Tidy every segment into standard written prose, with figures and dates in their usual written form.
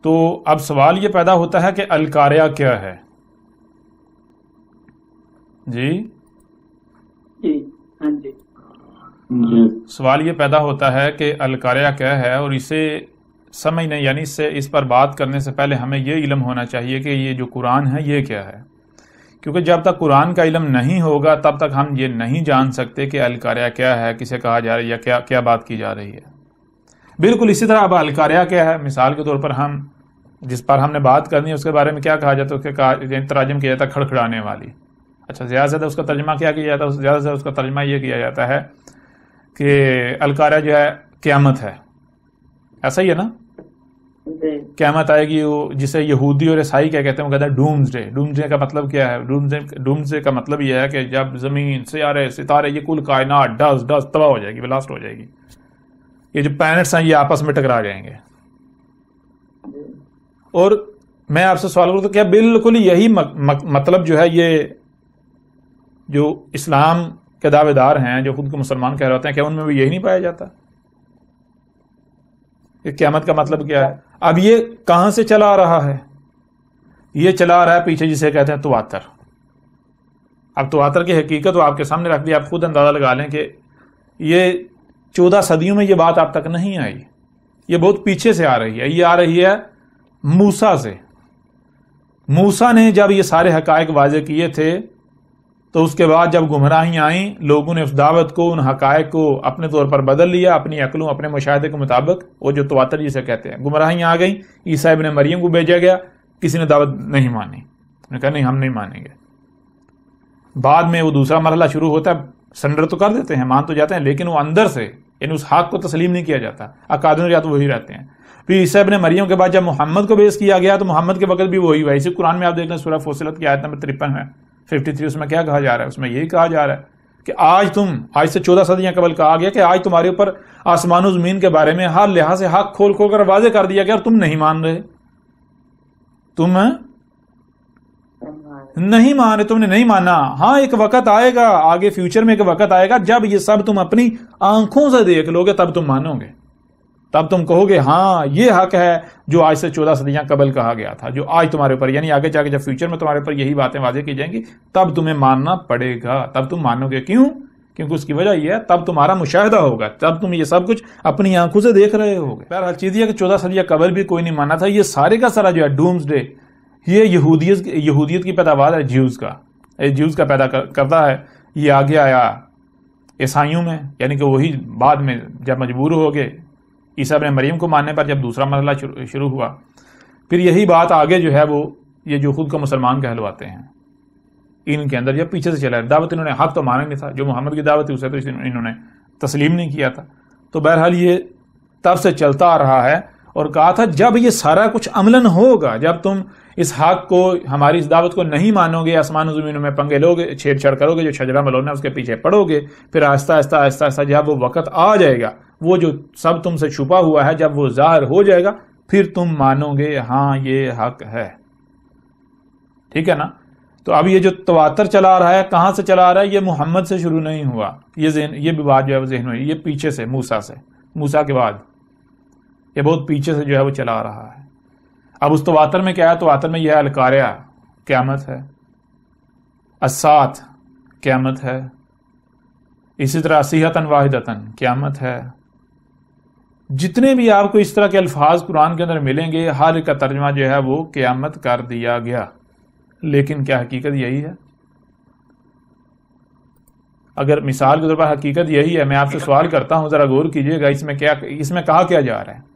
تو اب سوال یہ پیدا ہوتا ہے کہ القاریہ کیا ہے؟ جی سوال یہ پیدا ہوتا ہے کہ القاریہ کیا ہے، اور اسے سمجھنے یعنی اس پر بات کرنے سے پہلے ہمیں یہ علم ہونا چاہیے کہ یہ جو قرآن ہے یہ کیا ہے، کیونکہ جب تک قرآن کا علم نہیں ہوگا تب تک ہم یہ نہیں جان سکتے کہ القاریہ کیا ہے، کسے کہا جا رہا ہے یا کیا بات کی جا رہی ہے۔ بالکل اسی طرح اب القاریہ کیا ہے، مثال کے طور پر ہم جس پر ہم نے بات کرنی ہے اس کے بارے میں کیا کہا جاتا ہے، اس کے ترجم کیا جاتا ہے کھڑکھڑانے والی۔ اچھا، زیادہ سے زیادہ اس کا ترجمہ کیا کیا جاتا ہے؟ زیادہ سے زیادہ اس کا ترجمہ یہ کیا جاتا ہے کہ القاریہ جو ہے قیامت ہے، ایسا ہی ہے نا؟ قیامت آئے گی، جسے یہودی اور عیسائی کیا کہتے ہیں، وہ کہتے ہیں ڈومز ڈے۔ ڈومز ڈے کا مطلب کیا ہے؟ ڈومز ڈے کا مطلب یہ ہے کہ جب زمین، سیارے، ستارے، یہ کل کائنات ڈس تباہ ہو جائے گی، بلاسٹ ہو جائے گی، یہ جو پلینٹس ہیں یہ آپس میں ٹکرا جائیں گے۔ اور میں آپ سے سوال کرتا ہوں، کیا بالکل یہی مطلب جو ہے یہ جو اسلام کے دعوے دار ہیں، جو خود کو مسلمان کہہ رہے ہیں، کیا ان میں بھی یہی نہیں پایا جاتا کہ قیامت کا مطلب کیا ہے؟ اب یہ کہاں سے چلا آ رہا ہے؟ یہ چلا آ رہا ہے پیچھے جسے کہتے ہیں تواتر۔ اب تواتر کی حقیقت تو آپ کے سامنے رکھ دی، آپ خود اندازہ لگا لیں کہ یہ 14 صدیوں میں یہ بات آپ تک نہیں آئی، یہ بہت پیچھے سے آ رہی ہے۔ یہ آ رہی ہے موسیٰ سے۔ موسیٰ نے جب یہ سارے حقائق واضح کیے تھے تو اس کے بعد جب گمراہیاں آئیں، لوگوں نے اس دعوت کو، ان حقائق کو اپنے طور پر بدل لیا، اپنی عقلوں، اپنے مشاہدے کے مطابق، وہ جو تواتر جسے کہتے ہیں، گمراہیاں آ گئیں، عیسیٰ ابن مریم کو بھیجا گیا، کسی نے دعوت نہیں مانی، انہوں نے کہا نہیں ہم نہیں مانیں گے۔ بعد میں وہ دوسرا مرحلہ شروع ہوتا ہے، سرنڈر تو کر دیتے ہیں، مان تو جاتے ہیں، لیکن وہ اندر سے یعنی اس حق کو تسلیم نہیں کیا جاتا، اکادر وہی رہتے ہیں۔ پھر عیسیٰ ابن مریم کے بعد جب محمد کو بیعث کیا گیا تو محمد کے وقت بھی وہی ہوا۔ اسی قرآن میں آپ دیکھ لیں، سورہ فصلت کی آیت نمبر 53 ہے، 53، اس میں کیا کہا جا رہا ہے؟ اس میں یہی کہا جا رہا ہے کہ آج سے 14 صدیاں قبل کہا گیا کہ آج تمہارے اوپر آسمان و زمین کے بارے میں ہر لحاظ سے حق کھول کھول کر واضح کر دیا گیا، اور تم نہیں مان رہے، تم نہیں مان رہے، تم نے نہیں مانا۔ ہاں ایک وقت آئے گا، آگے فیوچر میں ایک وقت آئے گا جب یہ سب تم اپنی آنکھوں سے دیکھ لو گے، تب تم مانو گے، تب تم کہو گے ہاں یہ حق ہے جو آج سے 14 صدیاں قبل کہا گیا تھا، جو آج تمہارے اوپر یعنی آگے جا کے جب فیوچر میں تمہارے اوپر یہی باتیں واضح کی جائیں گی تب تمہیں ماننا پڑے گا، تب تم مانو گے۔ کیوں؟ کیونکہ اس کی وجہ یہ ہے تب تمہارا مشاہدہ ہوگا، تب تم یہ سب کچھ اپنی آنکھوں سے دیکھ رہے ہوگے۔ بہرحال چیز یہ کہ 14 صدیاں قبل بھی کوئی نہیں مانا تھا۔ یہ سارے کا سارا جو ہے ڈومز ڈے، یہ یہودیت کی پیداوار ہے، جیوز کا پیدا کرتا ہے۔ یہ آگے آیا عیسائیوں میں، یعنی کہ وہی بعد میں جب مجبور ہو گئے عیسیٰ ابن مریم کو ماننے پر، جب دوسرا مرحلہ شروع ہوا، پھر یہی بات آگے جو ہے وہ یہ جو خود کو مسلمان کہلواتے ہیں ان کے اندر، یا پیچھے سے چلا ہے۔ دعوت انہوں نے حق تو مانا نہیں تھا، جو محمد کی دعوت تھی اسے تو انہوں نے تسلیم نہیں کیا تھا۔ تو بہرحال یہ تب سے چلتا آ رہا ہے، اور کہا تھا جب یہ سارا کچھ عملاً ہوگا، جب تم اس حق کو، ہماری اس دعوت کو نہیں مانو گے، آسمان و زمینوں میں پنگے لو گے، چھیڑ چھاڑ کرو گے، جو شجرہ ملونا ہے اس کے پیچھے پڑو گے، پھر آہستہ آہستہ آہستہ آہستہ جب وہ وقت آ جائے گا، وہ جو سب تم سے چھپا ہوا ہے جب وہ ظاہر ہو جائے گا، پھر تم مانو گے ہاں یہ حق ہے۔ ٹھیک ہے نا؟ تو اب یہ جو تواتر چلا آ رہا ہے، کہاں سے چلا آ رہا ہے؟ یہ محمد سے شروع نہیں ہوا، یہ بھی بات جو ہے وہ ذہن میں، یہ پیچھے سے موسیٰ کے بعد یہ بہت پیچھے سے جو ہے وہ چلا آ رہا ہے۔ اب اس تواتر میں کیا ہے؟ تواتر میں یہ ہے القاریہ قیامت ہے، الساعۃ قیامت ہے، اسی طرح صیحۃ واحدۃ قیامت ہے۔ جتنے بھی آپ کو اس طرح کے الفاظ قرآن کے اندر ملیں گے، ہر ایک کا ترجمہ جو ہے وہ قیامت کر دیا گیا، لیکن کیا حقیقت یہی ہے؟ اگر مثال کے طور پر حقیقت یہی ہے، میں آپ سے سوال کرتا ہوں، ذرا غور کیجئے گا، اس میں کہا کیا جا رہا ہے؟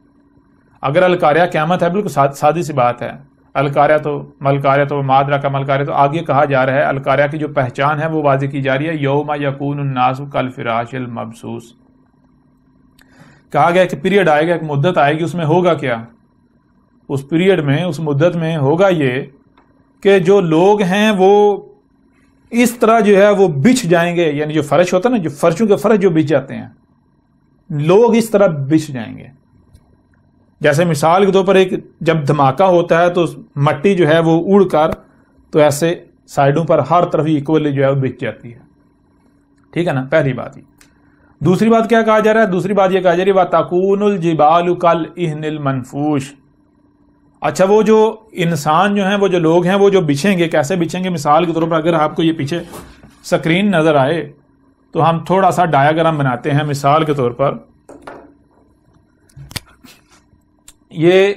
اگر القاریہ قیامت ہے، بالکل سادی سی بات ہے، القاریہ تو ملقاریہ تو مادرا کا ملقاریہ، تو آگے کہا جا رہا ہے القاریہ کی جو پہچان ہے وہ واضح کی جا رہی ہے، یوم یکون الناس کالفراش المبثوث۔ کہا گیا کہ پیریڈ آئے گا، ایک مدت آئے گی، اس میں ہوگا کیا؟ اس پیریڈ میں، اس مدت میں ہوگا یہ کہ جو لوگ ہیں وہ اس طرح جو ہے وہ بچھ جائیں گے، یعنی جو فرش ہوتا ہے نا، جو فرشوں کے فرش جو بچھ جاتے ہیں، لوگ اس طرح بچھ جائیں گے۔ جیسے مثال کے طور پر ایک جب دھماکہ ہوتا ہے تو مٹی جو ہے وہ اڑ کر تو ایسے سائڈوں پر ہر طرف ایکولی جو ہے وہ بچ جاتی ہے۔ ٹھیک ہے نا؟ پہلی بات یہ۔ دوسری بات کیا کہا جا رہا ہے؟ دوسری بات یہ کہا جا رہی ہے وَتَكُونُ الْجِبَالُ كَالْعِهْنِ الْمَنْفُوشِ، اچھا وہ جو انسان جو ہیں وہ جو لوگ ہیں وہ جو بچھیں گے کیسے بچھیں گے؟ مثال کے طور پر اگر آپ کو یہ پیچھے سکرین نظر آئے تو ہم تھوڑا سا ڈایاگرام بناتے ہیں. مثال کے طور پر یہ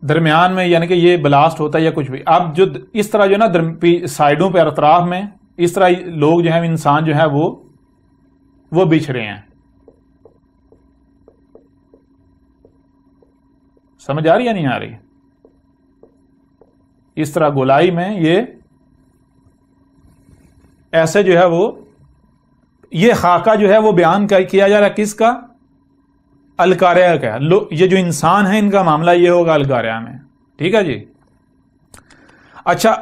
درمیان میں یعنی کہ یہ بلاسٹ ہوتا ہے یا کچھ بھی. اب جو اس طرح جو نا سائڈوں پہ اطراف میں اس طرح لوگ جو ہیں انسان جو ہے وہ بچھ رہے ہیں. سمجھ آ رہی یا نہیں آ رہی؟ اس طرح گولائی میں یہ ایسے جو ہے وہ یہ خاکہ جو ہے وہ بیان کیا جا رہا ہے کس کا؟ القاریہ کا. یہ جو انسان ہیں ان کا معاملہ یہ ہوگا القاریہ میں. ٹھیک ہے جی. اچھا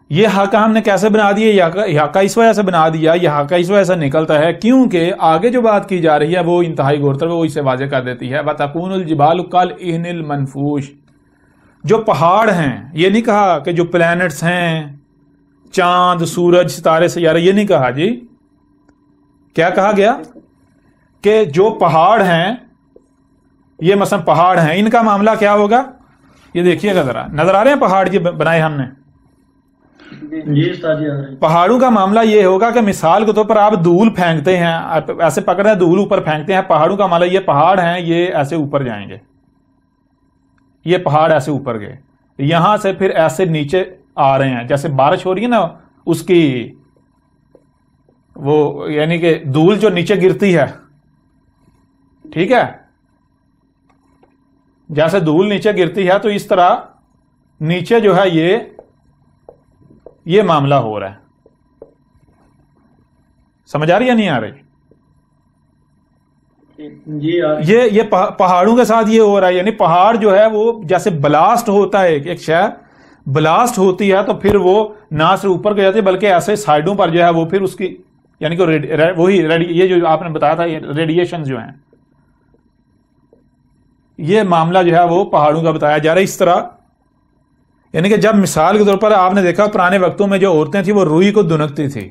یہ حقہ ہم نے کیسے بنا دیا؟ حقہ اس وجہ سے بنا دیا, یہ حقہ اس وجہ سے نکلتا ہے کیونکہ آگے جو بات کی جا رہی ہے وہ انتہائی غور طلب وہ اسے واضح کر دیتی ہے. وَتَكُونُ الْجِبَالُ كَالْعِهْنِ الْمَنْفُوشِ. جو پہاڑ ہیں, یہ نہیں کہا کہ جو پلانٹس ہیں, چاند, سورج, ستارے, سیارے, یہ نہیں کہا جی. کیا کہا گیا؟ کہ جو پہاڑ ہیں, یہ مثلا پہاڑ ہیں, ان کا معاملہ کیا ہوگا؟ یہ دیکھیے گا ذرا, نظر آ رہے ہیں پہاڑ جو بنائے ہم نے؟ پہاڑوں کا معاملہ یہ ہوگا کہ مثال کے طور پر آپ دھول پھینکتے ہیں, ایسے پکڑ رہے ہیں دھول اوپر پھینکتے ہیں. پہاڑوں کا معاملہ یہ پہاڑ ہیں, یہ ایسے اوپر جائیں گے, یہ پہاڑ ایسے اوپر گئے, یہاں سے پھر ایسے نیچے آ رہے ہیں. جیسے بارش ہو رہی ہے نا, اس کی وہ یعنی کہ دھول جو نیچے گرتی ہے, ٹھیک ہے, جیسے دھول نیچے گرتی ہے تو اس طرح نیچے جو ہے یہ معاملہ ہو رہا ہے. سمجھ آ رہی یا نہیں آ رہی؟ یہ پہاڑوں کے ساتھ یہ ہو رہا ہے. یعنی پہاڑ جو ہے وہ جیسے بلاسٹ ہوتا ہے, ایک شے بلاسٹ ہوتی ہے تو پھر وہ نہ صرف اوپر کے جاتی ہے بلکہ ایسے سائڈوں پر جو ہے وہ پھر اس کی یعنی کہ وہی یہ جو آپ نے بتایا تھا ریڈیشن جو ہیں, یہ معاملہ جو ہے وہ پہاڑوں کا بتایا جا رہا ہے. اس طرح یعنی کہ جب مثال کے طور پر آپ نے دیکھا پرانے وقتوں میں جو عورتیں تھیں وہ روئی کو دنکتی تھی,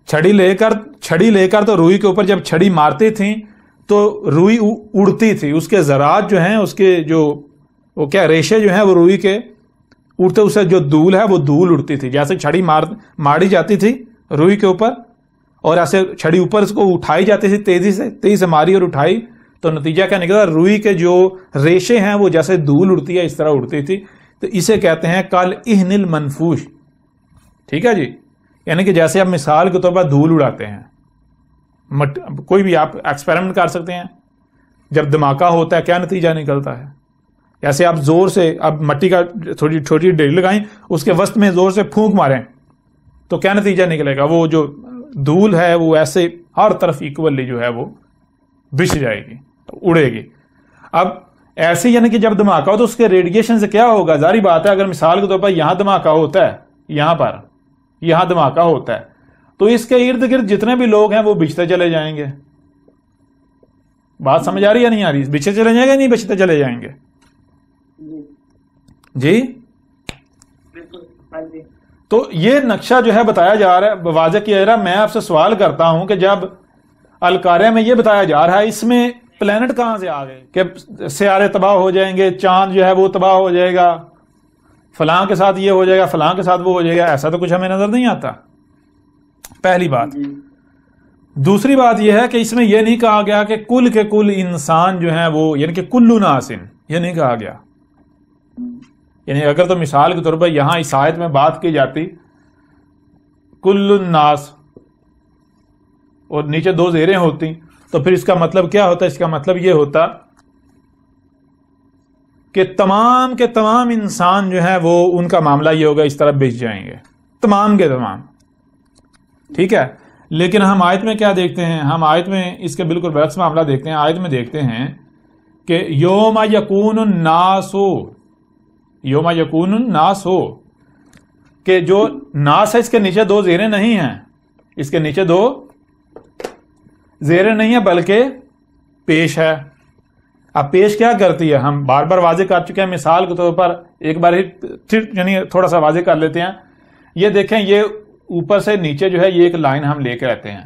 چھڑی لے کر تو روئی کے اوپر جب چھڑی مارتی تھیں تو روئی اڑتی تھی, اس کے ذرات جو ہیں اس کے جو وہ کیا ریشے جو ہیں وہ روئی کے اڑتے, اسے جو دھول ہے وہ دھول اڑتی تھی. جیسے چھڑی ماری جاتی تھی روئی کے اوپر اور ایسے چھڑی اوپر اس کو اٹھائی جاتی تھی, تیزی سے ماری اور اٹھائی تو نتیجہ کیا نکلا؟ روئی کے جو ریشے ہیں وہ جیسے دھول اڑتی ہے اس طرح اڑتی تھی. تو اسے کہتے ہیں کالعہن المنفوش. ٹھیک ہے جی. یعنی کہ جیسے آپ مثال کے طور پر دھول اڑاتے ہیں, کوئی بھی آپ ایکسپیریمنٹ کر سکتے ہیں, جب دھماکہ ہوتا ہے کیا نتیجہ نکلتا ہے؟ ایسے آپ زور سے اب مٹی کا تھوڑی چھوٹی ڈیل لگائیں, اس کے وسط میں زور سے پھونک ماریں تو کیا نتیجہ نکلے گا؟ وہ جو دھول ہے وہ ایسے ہر طرف ایکولی جو ہے وہ بچھ جائے گی, اڑے گی. اب ایسے یعنی کہ جب دھماکہ ہو تو اس کے ریڈیشن سے کیا ہوگا؟ ظاہری بات ہے, اگر مثال کے طور پر یہاں دھماکہ ہوتا ہے, یہاں دھماکہ ہوتا ہے تو اس کے ارد گرد جتنے بھی لوگ ہیں وہ بچھتے چلے جائیں گے. بات سمجھ آ رہی ہے نہیں آ رہی؟ بچھتے چلے جائیں گے نہیں بچھتے چلے جائیں گے جی. تو یہ نقشہ جو ہے بتایا جا رہا ہے, واضح کیا جا رہا ہے. میں آپ سے سوال کرتا ہوں کہ جب القاریہ میں یہ بتایا جا رہا ہے, اس میں پلانٹ کہاں سے آ گئے کہ سیارے تباہ ہو جائیں گے, چاند جو ہے وہ تباہ ہو جائے گا, فلاں کے ساتھ یہ ہو جائے گا, فلاں کے ساتھ وہ ہو جائے گا؟ ایسا تو کچھ ہمیں نظر نہیں آتا. پہلی بات. دوسری بات یہ ہے کہ اس میں یہ نہیں کہا گیا کہ کل کے کل انسان جو ہیں وہ یعنی کہ کلو ناسن, یہ نہیں کہا گیا. یعنی اگر تو مثال کے طور پر یہاں اس آیت میں بات کی جاتی کل الناس اور نیچے دو زیریں ہوتی تو پھر اس کا مطلب کیا ہوتا؟ اس کا مطلب یہ ہوتا کہ تمام کے تمام انسان جو ہیں وہ ان کا معاملہ یہ ہوگا اس طرح بچ جائیں گے, تمام کے تمام. ٹھیک ہے. لیکن ہم آیت میں کیا دیکھتے ہیں؟ ہم آیت میں اس کے بالکل برعکس معاملہ دیکھتے ہیں. آیت میں دیکھتے ہیں کہ یوم یکون الناس ہو کہ جو ناس ہے اس کے نیچے دو زیریں نہیں ہیں, اس کے نیچے دو زیریں نہیں ہیں بلکہ پیش ہے. اب پیش کیا کرتی ہے؟ ہم بار بار واضح کر چکے ہیں. مثال کے طور پر ایک بار یعنی تھوڑا سا واضح کر لیتے ہیں. یہ دیکھیں, یہ اوپر سے نیچے جو ہے یہ ایک لائن ہم لے کے آتے ہیں.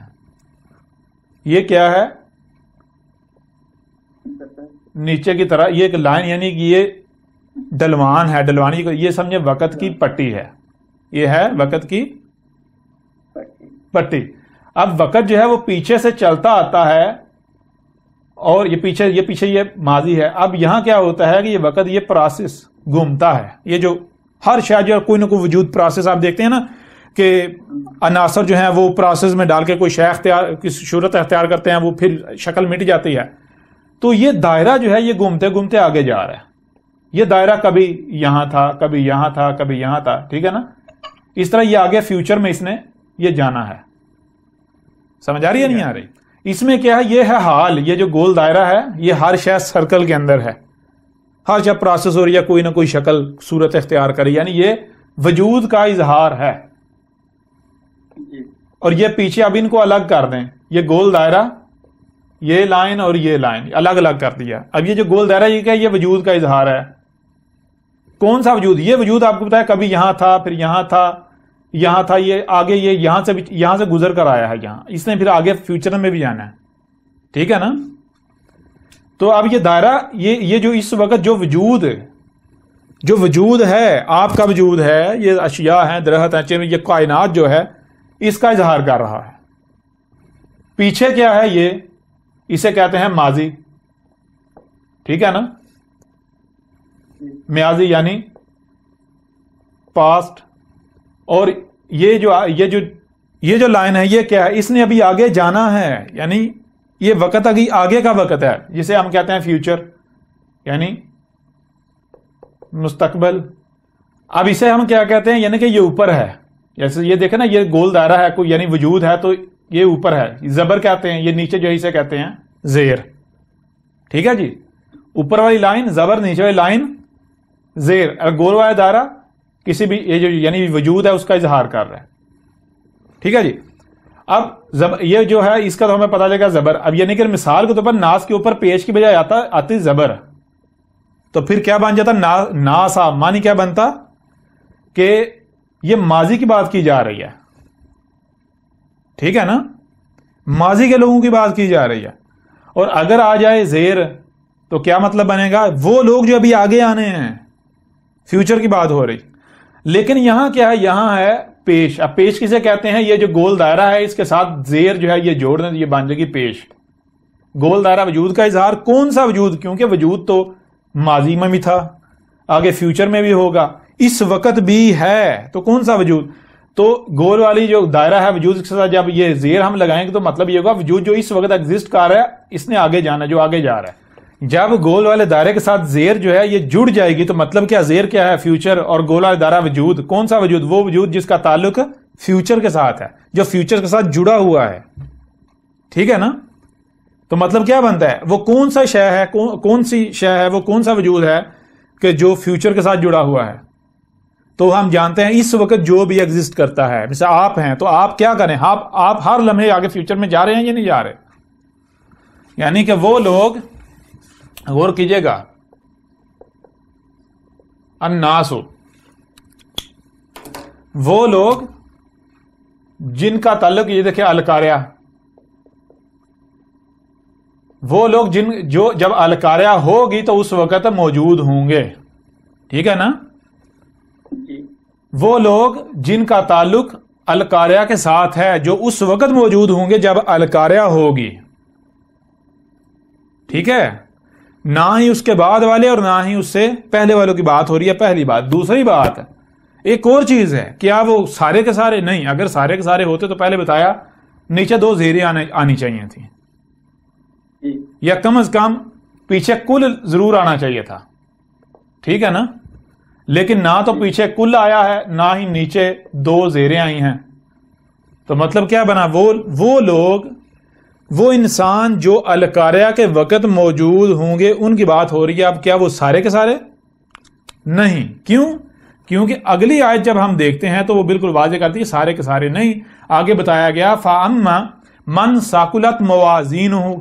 یہ کیا ہے؟ نیچے کی طرح یہ ایک لائن, یعنی کہ یہ ڈلوان ہے، ڈلوانی کو یہ سمجھے وقت کی پٹی ہے، یہ ہے وقت کی پٹی. اب وقت جو ہے وہ پیچھے سے چلتا آتا ہے اور یہ پیچھے یہ ماضی ہے. اب یہاں کیا ہوتا ہے کہ یہ وقت یہ پروسیس گھومتا ہے، یہ جو ہر شے جو کوئی نہ کوئی وجود پروسیس آپ دیکھتے ہیں نا کہ عناصر جو ہیں وہ پروسیس میں ڈال کے کوئی شے اختیار کسی صورت اختیار کرتے ہیں، وہ پھر شکل مٹ جاتی ہے. تو یہ دائرہ جو ہے یہ گھومتے گھومتے آگے جا رہا ہے. یہ دائرہ کبھی یہاں تھا، کبھی یہاں تھا، کبھی یہاں تھا، ٹھیک ہے نا. اس طرح یہ آگے فیوچر میں اس نے یہ جانا ہے. سمجھ آ رہی ہے نہیں آ رہی؟ اس میں کیا ہے، یہ ہے حال، یہ جو گول دائرہ ہے یہ ہر شے سرکل کے اندر ہے، ہر شے پروسیس ہو رہی ہے، کوئی نہ کوئی شکل صورت اختیار کری، یعنی یہ وجود کا اظہار ہے. اور یہ پیچھے اب ان کو الگ کر دیں، یہ گول دائرہ، یہ لائن اور یہ لائن الگ الگ کر دیا. اب یہ جو گول دائرہ یہ کیا، یہ وجود کا اظہار ہے. کون سا وجود؟ یہ وجود آپ کو بتایا کبھی یہاں تھا، پھر یہاں تھا، یہاں تھا، یہ آگے یہ یہاں سے گزر کر آیا ہے یہاں، اس نے پھر آگے فیوچر میں بھی جانا ہے. ٹھیک ہے نا. تو اب یہ دائرہ یہ جو اس وقت جو وجود ہے، آپ کا وجود ہے، یہ اشیاء ہیں، درخت ہیں، یہ کائنات جو ہے اس کا اظہار کر رہا ہے. پیچھے کیا ہے، یہ اسے کہتے ہیں ماضی. ٹھیک ہے نا. ماضی یعنی پاسٹ. اور یہ جو لائن ہے یہ کیا ہے، اس نے ابھی آگے جانا ہے، یعنی یہ وقت آگے کا وقت ہے، جسے ہم کہتے ہیں فیوچر یعنی مستقبل. اب اسے ہم کیا کہتے ہیں، یعنی کہ یہ اوپر ہے. جیسے یہ دیکھیں نا، یہ گول دائرہ ہے، کوئی یعنی وجود ہے تو یہ اوپر ہے، زبر کہتے ہیں. یہ نیچے جو ہے اسے کہتے ہیں زیر. ٹھیک ہے جی. اوپر والی لائن زبر، نیچے والی لائن زیر. اور گول والا دائرہ کسی بھی یہ جو یعنی وجود ہے اس کا اظہار کر رہا ہے. ٹھیک ہے جی. اب یہ جو ہے اس کا تو ہمیں پتا چلے گا زبر. اب یعنی کہ مثال کے طور پر ناس کے اوپر پیش کی بجائے آتی زبر، تو پھر کیا بن جاتا، ناسا. معنی کیا بنتا کہ یہ ماضی کی بات کی جا رہی ہے. ٹھیک ہے نا. ماضی کے لوگوں کی بات کی جا رہی ہے. اور اگر آ جائے زیر تو کیا مطلب بنے گا، وہ لوگ جو ابھی آگے آنے ہیں، فیوچر کی بات ہو رہی. لیکن یہاں کیا ہے، یہاں ہے پیش. اب پیش کسے کہتے ہیں، یہ جو گول دائرہ ہے اس کے ساتھ زیر جو ہے یہ جوڑ دیں تو یہ بن جائے گی پیش. گول دائرہ وجود کا اظہار. کون سا وجود؟ کیونکہ وجود تو ماضی میں بھی تھا، آگے فیوچر میں بھی ہوگا، اس وقت بھی ہے. تو کون سا وجود؟ تو گول والی جو دائرہ ہے وجود کے ساتھ جب یہ زیر ہم لگائیں گے تو مطلب یہ ہوگا وجود جو اس وقت ایگزسٹ کر رہا ہے اس نے آگے جانا، جو آگے جا رہا ہے. جب گول والے دائرے کے ساتھ زیر جو ہے یہ جڑ جائے گی تو مطلب کیا، زیر کیا ہے، فیوچر. اور گول والے دائرہ وجود. کون سا وجود؟ وہ وجود جس کا تعلق فیوچر کے ساتھ ہے، جو فیوچر کے ساتھ جڑا ہوا ہے. ٹھیک ہے نا. تو مطلب کیا بنتا ہے، وہ کون سا شے ہے، کون سی شے ہے، وہ کون سا وجود ہے کہ جو فیوچر کے ساتھ جڑا ہوا ہے. تو ہم جانتے ہیں اس وقت جو بھی ایگزسٹ کرتا ہے، مثلا آپ ہیں تو آپ کیا کریں، آپ ہر لمحے آگے فیوچر میں جا رہے ہیں یا نہیں جا رہے. یعنی کہ وہ لوگ، غور کیجئے گا، الناس، وہ لوگ جن کا تعلق، یہ دیکھیں القاریہ، وہ لوگ جب القاریہ ہوگی تو اس وقت موجود ہوں گے. ٹھیک ہے نا. وہ لوگ جن کا تعلق القاریہ کے ساتھ ہے جو اس وقت موجود ہوں گے جب القاریہ ہوگی. ٹھیک ہے. نہ ہی اس کے بعد والے اور نہ ہی اس سے پہلے والوں کی بات ہو رہی ہے. پہلی بات. دوسری بات ایک اور چیز ہے، کیا وہ سارے کے سارے نہیں. اگر سارے کے سارے ہوتے تو پہلے بتایا نیچے 2 زیریں آنی چاہیے تھیں، یا کم از کم پیچھے کل ضرور آنا چاہیے تھا. ٹھیک ہے نا. لیکن نہ تو پیچھے کل آیا ہے نہ ہی نیچے 2 زیریں آئی ہیں. تو مطلب کیا بنا، وہ لوگ، وہ انسان جو القاریہ کے وقت موجود ہوں گے ان کی بات ہو رہی ہے. اب کیا وہ سارے کے سارے نہیں. کیوں؟ کیونکہ اگلی آیت جب ہم دیکھتے ہیں تو وہ بالکل واضح کرتی ہے سارے کے سارے نہیں. آگے بتایا گیا فَأَمَّا مَنْ ثَقُلَتْ مَوَازِينُهُ،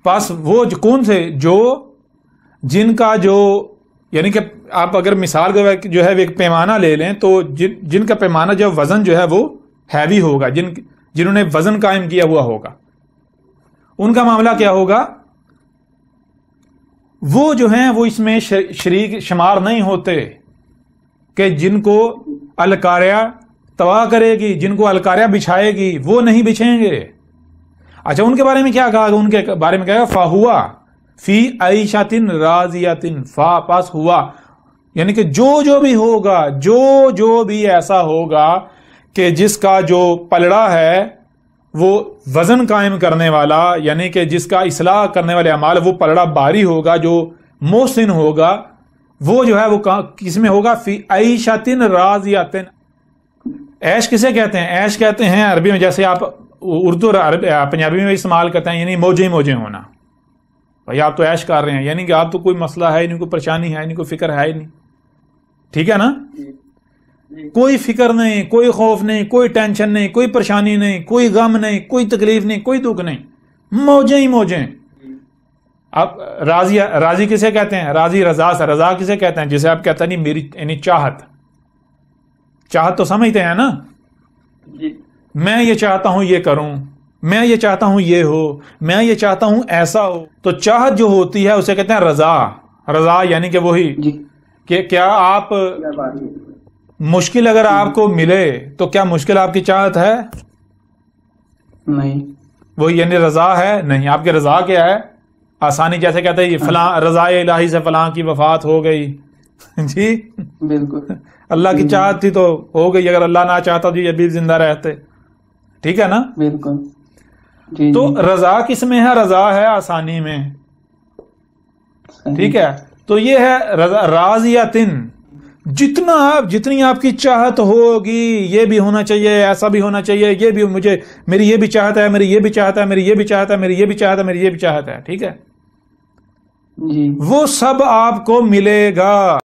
پس وہ کون سے، جو جن کا جو، یعنی کہ آپ اگر مثال جو ہے ایک پیمانہ لے لیں تو جن کا پیمانہ جو وزن جو ہے وہ ہیوی ہوگا، جنہوں نے وزن قائم کیا ہوا ہوگا، ان کا معاملہ کیا ہوگا، وہ جو ہیں وہ اس میں شریک شمار نہیں ہوتے کہ جن کو الکاریہ تباہ کرے گی، جن کو الکاریہ بچھائے گی، وہ نہیں بچھیں گے۔ اچھا ان کے بارے میں کیا کہا گا؟ ان کے بارے میں کہا فہوا فی عیشۃ راضیۃ، فا پاس ہوا، یعنی کہ جو بھی ہوگا، جو بھی ایسا ہوگا کہ جس کا جو پلڑا ہے وہ وزن قائم کرنے والا، یعنی کہ جس کا اصلاح کرنے والے اعمال، وہ پلڑا باری ہوگا، جو محسن ہوگا، وہ جو ہے وہ کس میں ہوگا؟ فی عیشۃ راضیۃ۔ عیش کسے کہتے ہیں؟ عیش کہتے ہیں عربی میں، جیسے آپ اردو اور پنجابی میں استعمال کرتے ہیں، یعنی موجے ہونا۔ بھائی آپ تو عیش کر رہے ہیں، یعنی کہ آپ تو کوئی مسئلہ ہے نہیں، کوئی پریشانی ہے نہیں، کوئی فکر ہے ہی نہیں، ٹھیک ہے نا؟ کوئی فکر نہیں، کوئی خوف نہیں، کوئی ٹینشن نہیں، کوئی پریشانی نہیں، کوئی غم نہیں، کوئی تکلیف نہیں، کوئی دکھ نہیں، موجیں۔ اب راضی کسے کہتے ہیں؟ راضی رضا کسے کہتے ہیں؟ جسے آپ کہتے ہیں میری یعنی چاہت تو سمجھتے ہیں نا؟ میں یہ چاہتا ہوں یہ کروں، میں یہ چاہتا ہوں یہ ہو، میں یہ چاہتا ہوں ایسا ہو۔ تو چاہت جو ہوتی ہے اسے کہتے ہیں رضا، یعنی کہ وہی کہ کیا آپ مشکل اگر آپ کو ملے تو کیا مشکل آپ کی چاہت ہے؟ نہیں، وہی یعنی رضا ہے نہیں۔ آپ کی رضا کیا ہے؟ آسانی، جیسے کہتے ہیں یہ فلاں رضا الہی سے فلاں کی وفات ہو گئی، جی بالکل اللہ کی چاہت تھی تو ہو گئی، اگر اللہ نہ چاہتا تو یہ ابھی زندہ رہتے، ٹھیک ہے نا؟ بالکل جی۔ تو رضا کس میں ہے؟ رضا ہے آسانی میں، ٹھیک ہے؟ تو یہ ہے راضیۃن، جتنی آپ کی چاہت ہوگی یہ بھی ہونا چاہیے، ایسا بھی ہونا چاہیے، یہ بھی مجھے، میری یہ بھی چاہت ہے، میری یہ بھی چاہت ہے، میری یہ بھی چاہت ہے، میری یہ بھی چاہت ہے، میری یہ بھی چاہت ہے، ٹھیک ہے؟ جی، وہ سب آپ کو ملے گا۔